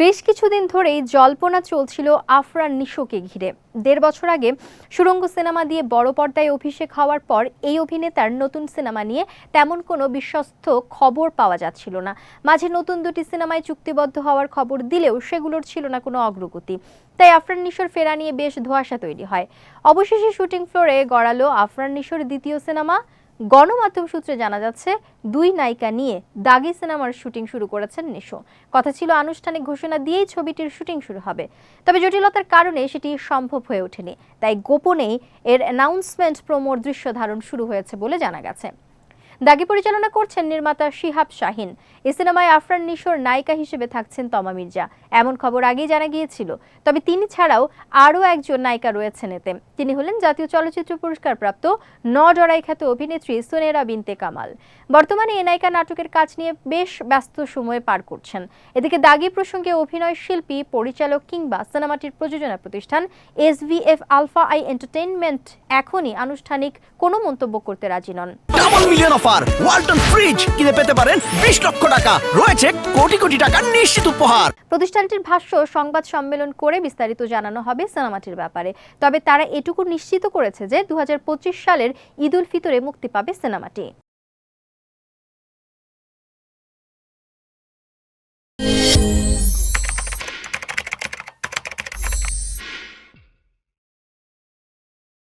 বেশ কিছুদিন ধরেই জল্পনা চলছিল আফরান নিশোকে ঘিরে। ১.৫ বছর আগে সুড়ঙ্গ সিনেমা দিয়ে বড় পর্দায় অভিষেক হওয়ার পর এই অভিনেতার নতুন সিনেমা নিয়ে তেমন কোনো বিশ্বস্ত খবর পাওয়া যাচ্ছিল না। মাঝে নতুন দুটি সিনেমায় চুক্তিবদ্ধ হওয়ার খবর দিলেও সেগুলোর ছিল না কোনো অগ্রগতি। তাই আফরান নিশোর ফেরা নিয়ে বেশ ধোঁয়াশা তৈরি হয়। অবশেষে শুটিং ফ্লোরে গড়ালো আফরান নিশোর দ্বিতীয় সিনেমা। গণমাধ্যম সূত্রে জানা যাচ্ছে, দুই নায়িকা নিয়ে দাগি সিনেমার শুটিং শুরু করেছেন নিশো। কথা ছিল আনুষ্ঠানিক ঘোষণা দিয়েই ছবিটির শুটিং শুরু হবে, তবে জটিলতার কারণে সেটি সম্ভব হয়ে ওঠেনি। তাই গোপনেই এর অ্যানাউন্সমেন্ট প্রোমোর দৃশ্য ধারণ শুরু হয়েছে বলে জানা গেছে। দাগি পরিচালনা করছেন নির্মাতা শিহাব শাহিন। এই সিনেমায় আফরান নিশোর নায়িকা হিসেবে থাকছেন তমা মির্জা, এমন খবর আগেই জানা গিয়েছিল। তবে তিনি ছাড়াও আরও একজন নায়িকা রয়েছেন এতে। তিনি হলেন জাতীয় চলচ্চিত্র পুরস্কার প্রাপ্ত নডরাই খ্যাত অভিনেত্রী সুনেরা বিনতে কামাল। বর্তমানে এই নায়িকা নাটকের কাজ নিয়ে বেশ ব্যস্ত সময় পার করছেন। এদিকে দাগি প্রসঙ্গে অভিনয় শিল্পী, পরিচালক কিংবা সিনেমাটির প্রযোজনা প্রতিষ্ঠান SVF আলফা আই এন্টারটেইনমেন্ট এখনই আনুষ্ঠানিক কোনো মন্তব্য করতে রাজি নন। Double million offer Walton fridge কিনে পেতে পারেন 20 লক্ষ টাকা, রয়েছে কোটি কোটি টাকার নিশ্চিত উপহার। প্রতিষ্ঠানটির ভাষ্য, সংবাদ সম্মেলন করে বিস্তারিত জানানো হবে সিনেমাটির ব্যাপারে। তবে তারা এটুকু নিশ্চিত করেছে যে 2025 সালের ঈদ উল ফিতরে মুক্তি পাবে সিনেমাটি।